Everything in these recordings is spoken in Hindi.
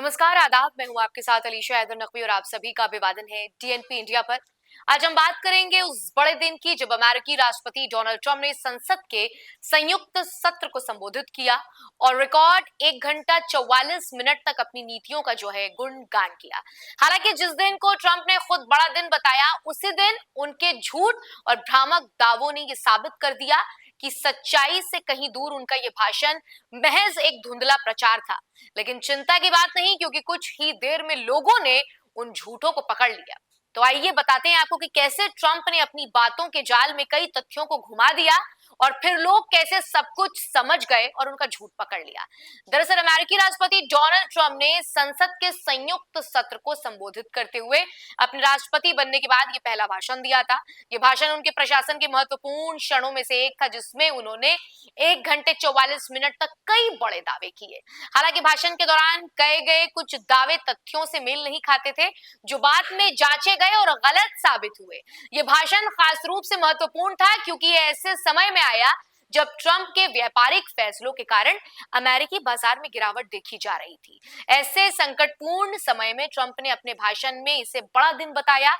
नमस्कार, आदाब। मैं हूँ आपके साथ अलीशा हैदर नकवी और आप सभी का अभिवादन है डीएनपी इंडिया पर। आज हम बात करेंगे उस बड़े दिन की जब अमेरिकी राष्ट्रपति डोनाल्ड ट्रंप ने संसद के संयुक्त सत्र को संबोधित किया और रिकॉर्ड 1 घंटा 44 मिनट तक अपनी नीतियों का जो है गुणगान किया। हालांकि जिस दिन को ट्रंप ने खुद बड़ा दिन बताया, उसी दिन उनके झूठ और भ्रामक दावों ने ये साबित कर दिया कि सच्चाई से कहीं दूर उनका ये भाषण महज एक धुंधला प्रचार था। लेकिन चिंता की बात नहीं, क्योंकि कुछ ही देर में लोगों ने उन झूठों को पकड़ लिया। तो आइए बताते हैं आपको कि कैसे ट्रंप ने अपनी बातों के जाल में कई तथ्यों को घुमा दिया और फिर लोग कैसे सब कुछ समझ गए और उनका झूठ पकड़ लिया। दरअसल अमेरिकी राष्ट्रपति डोनाल्ड ट्रंप ने संसद के संयुक्त सत्र को संबोधित करते हुए अपने राष्ट्रपति बनने के बाद ये पहला भाषण दिया था। ये भाषण उनके प्रशासन के महत्वपूर्ण क्षणों में से एक था, जिसमें उन्होंने 1 घंटे 44 मिनट तक कई बड़े दावे किए। हालांकि भाषण के दौरान कहे गए कुछ दावे तथ्यों से मेल नहीं खाते थे, जो बाद में जांचे गए और गलत साबित हुए। ये भाषण खास रूप से महत्वपूर्ण था क्योंकि ये ऐसे समय में आया जब ट्रंप के व्यापारिक फैसलों के कारण अमेरिकी बाजार में गिरावट देखी जा रही थी। ऐसे संकटपूर्ण समय में ट्रंप ने अपने भाषण में इसे बड़ा दिन बताया,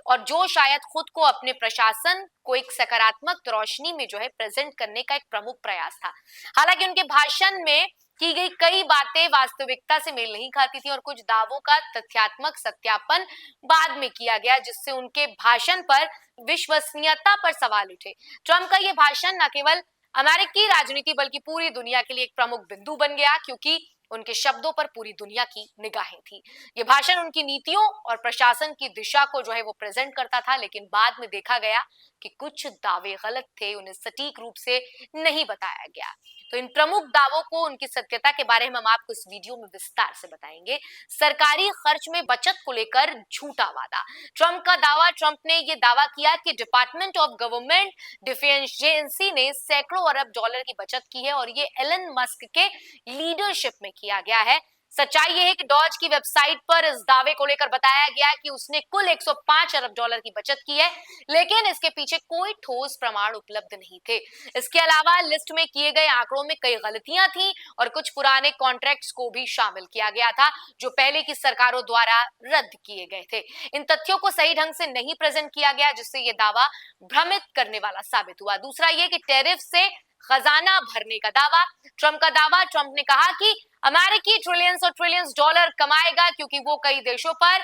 और जो शायद खुद को अपने प्रशासन को एक सकारात्मक रोशनी में जो है प्रेजेंट करने का एक प्रमुख प्रयास था। हालांकि उनके भाषण में की गई कई बातें वास्तविकता से मेल नहीं खाती थी और कुछ दावों का तथ्यात्मक सत्यापन बाद में किया गया, जिससे उनके भाषण पर विश्वसनीयता पर सवाल उठे। ट्रंप का यह भाषण न केवल अमेरिकी राजनीति बल्कि पूरी दुनिया के लिए एक प्रमुख बिंदु बन गया, क्योंकि उनके शब्दों पर पूरी दुनिया की निगाहें थी। ये भाषण उनकी नीतियों और प्रशासन की दिशा को जो है वो प्रेजेंट करता था, लेकिन बाद में देखा गया कि कुछ दावे गलत थे, उन्हें सटीक रूप से नहीं बताया गया। तो इन प्रमुख दावों को, उनकी सत्यता के बारे में हम आपको इस वीडियो में विस्तार से बताएंगे। सरकारी खर्च में बचत को लेकर झूठा वादा। ट्रंप का दावा। ट्रंप ने यह दावा किया कि department of government defence agency ने सैकड़ों अरब डॉलर की बचत की है और ये एलन मस्क के लीडरशिप में किया गया है। सच्चाई यह है कि डॉज की वेबसाइट पर इस दावे को लेकर बताया गया कि उसने कुल 105 अरब डॉलर की बचत की है, लेकिन इसके पीछे कोई ठोस प्रमाण उपलब्ध नहीं थे। इसके अलावा लिस्ट में किए गए आंकड़ों में कई गलतियां थीं और कुछ पुराने कॉन्ट्रैक्ट्स को भी शामिल किया गया था, जो पहले की सरकारों द्वारा रद्द किए गए थे। इन तथ्यों को सही ढंग से नहीं प्रेजेंट किया गया, जिससे यह दावा भ्रमित करने वाला साबित हुआ। दूसरा यह कि टैरिफ से खजाना भरने का दावा। ट्रंप का दावा। ट्रंप ने कहा कि अमेरिकी ट्रिलियंस और ट्रिलियंस डॉलर कमाएगा क्योंकि वो कई देशों पर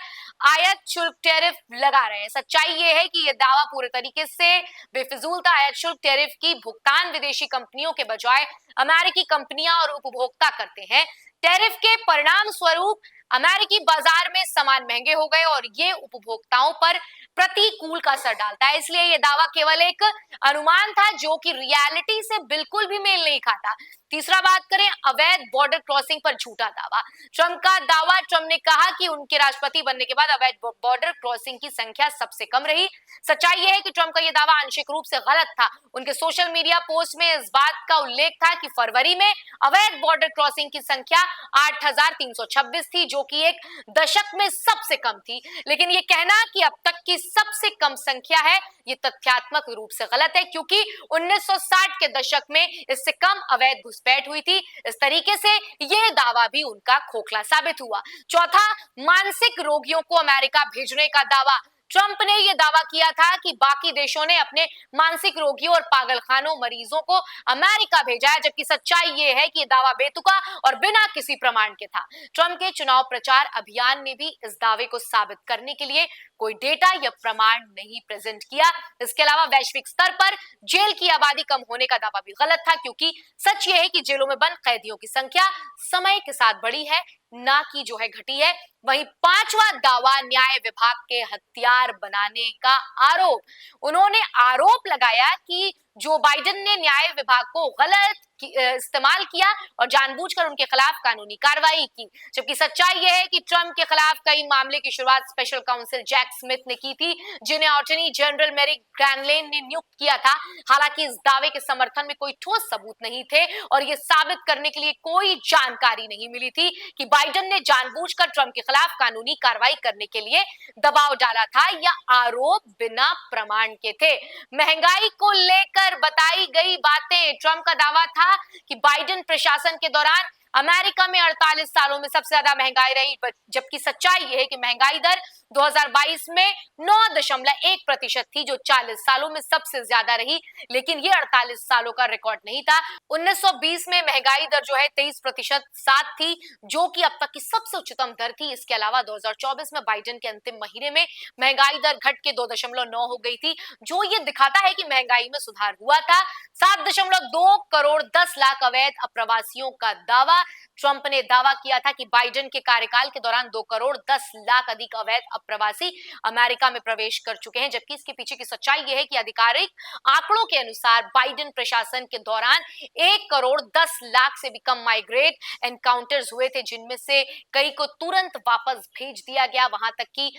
आयात शुल्क टैरिफ लगा रहे हैं। सच्चाई ये है कि यह दावा पूरे तरीके से बेफिजूल था। आयात शुल्क टैरिफ की भुगतान विदेशी कंपनियों के बजाय अमेरिकी कंपनियां और उपभोक्ता करते हैं। टैरिफ के परिणाम स्वरूप अमेरिकी बाजार में सामान महंगे हो गए और ये उपभोक्ताओं पर प्रतिकूल का असर डालता है। इसलिए यह दावा केवल एक अनुमान था, जो कि रियलिटी से बिल्कुल भी मेल नहीं खाता। तीसरा बात करें अवैध बॉर्डर क्रॉसिंग पर झूठा दावा। ट्रंप का दावा। ट्रंप ने कहा कि उनके राष्ट्रपति बनने के बाद अवैध बॉर्डर क्रॉसिंग की संख्या सबसे कम रही। सच्चाई यह है कि ट्रंप का यह दावा आंशिक रूप से गलत था। उनके सोशल मीडिया पोस्ट में इस बात का उल्लेख था कि फरवरी में अवैध बॉर्डर क्रॉसिंग की संख्या 8,326 थी, जो कि एक दशक में सबसे कम थी। लेकिन यह कहना कि अब तक की सबसे कम संख्या है, ये तथ्यात्मक रूप से गलत है, क्योंकि 1960 के दशक में इससे कम अवैध घुसपैठ हुई थी। इस तरीके से यह दावा भी उनका खोखला साबित हुआ। चौथा, मानसिक रोगियों को अमेरिका भेजने का दावा। ट्रंप ने यह दावा किया था कि बाकी देशों ने अपने मानसिक रोगियों और पागलखानों मरीजों को अमेरिका भेजा है, जबकि सच्चाई यह है कि यह दावा बेतुका और बिना किसी प्रमाण के था। ट्रंप के चुनाव प्रचार अभियान ने भी इस दावे को साबित करने के लिए कोई डेटा या प्रमाण नहीं प्रेजेंट किया। इसके अलावा वैश्विक स्तर पर जेल की आबादी कम होने का दावा भी गलत था, क्योंकि सच यह है कि जेलों में बंद कैदियों की संख्या समय के साथ बढ़ी है, ना कि जो है घटी है। वहीं पांचवा दावा न्याय विभाग के हथियार बनाने का आरोप। उन्होंने आरोप लगाया कि जो बाइडेन ने न्याय विभाग को गलत इस्तेमाल किया और जानबूझकर उनके खिलाफ कानूनी कार्रवाई की, जबकि सच्चाई यह है कि ट्रंप के खिलाफ कई मामले की शुरुआत स्पेशल काउंसिल जैक स्मिथ ने की थी, जिन्हें अटॉर्नी जनरल मेरिक ग्रानलेन ने नियुक्त किया था। हालांकि इस दावे के समर्थन में कोई ठोस सबूत नहीं थे और यह साबित करने के लिए कोई जानकारी नहीं मिली थी कि बाइडेन ने जानबूझकर ट्रंप के खिलाफ कानूनी कार्रवाई करने के लिए दबाव डाला था या आरोप बिना प्रमाण के थे। महंगाई को लेकर बताई गई बातें। ट्रंप का दावा था कि बाइडेन प्रशासन के दौरान अमेरिका में 48 सालों में सबसे ज्यादा महंगाई रही, जबकि सच्चाई ये है कि महंगाई दर 2022 में 9.1% थी, जो 40 सालों में सबसे ज्यादा रही। लेकिन ये 48 सालों का रिकॉर्ड नहीं था। 1920 में महंगाई दर जो है 23% थी, जो कि अब तक की सबसे उच्चतम दर थी। इसके अलावा 2024 में बाइडेन के अंतिम महीने में महंगाई दर घट के 2.9 हो गई थी, जो ये दिखाता है कि महंगाई में सुधार हुआ था। 7.2 करोड़ 10 लाख अवैध अप्रवासियों का दावा। ट्रंप ने दावा किया था कि बाइडेन के कार्यकाल के दौरान 2 करोड़ 10 लाख अधिक अवैध अप्रवासी अमेरिका में प्रवेश कर चुके हैं, जबकि इसके पीछे की सच्चाई यह है कि आधिकारिक आंकड़ों के अनुसार बाइडेन प्रशासन के दौरान 1 करोड़ 10 लाख से भी कम माइग्रेट एनकाउंटर्स हुए थे, जिनमें से कई को तुरंत वापस भेज दिया गया। वहां तक कि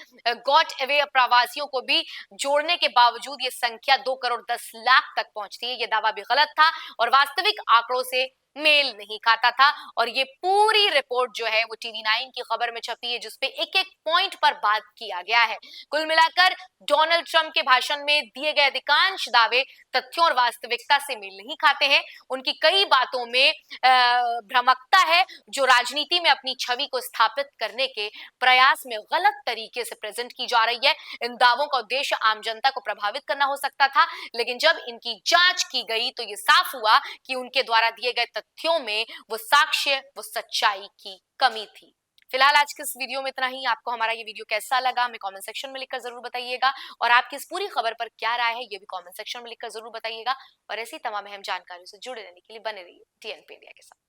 गॉट अवे प्रवासियों को भी जोड़ने के बावजूद ये संख्या 2 करोड़ 10 लाख तक पहुंचती है। ये दावा भी गलत था और वास्तविक आंकड़ों से मेल नहीं खाता था। और ये पूरी रिपोर्ट जो है वो टीवी 9 की खबर में छपी है, जिसपे एक एक पॉइंट पर बात किया गया है। कुल मिलाकर डोनाल्ड ट्रंप के भाषण में दिए गए अधिकांश दावे तथ्यों और वास्तविकता से मेल नहीं खाते हैं। उनकी कई बातों में भ्रामकता है, जो राजनीति में अपनी छवि को स्थापित करने के प्रयास में गलत तरीके से प्रेजेंट की जा रही है। इन दावों का उद्देश्य आम जनता को प्रभावित करना हो सकता था, लेकिन जब इनकी जांच की गई तो ये साफ हुआ कि उनके द्वारा दिए गए तथ्यों में वो साक्ष्य, वो सच्चाई की कमी थी। फिलहाल आज के इस वीडियो में इतना ही। आपको हमारा ये वीडियो कैसा लगा हमें कमेंट सेक्शन में लिखकर जरूर बताइएगा, और आपकी इस पूरी खबर पर क्या राय है ये भी कमेंट सेक्शन में लिखकर जरूर बताइएगा। और ऐसी तमाम अहम जानकारियों से जुड़े रहने के लिए बने रहिए DNP इंडिया के साथ।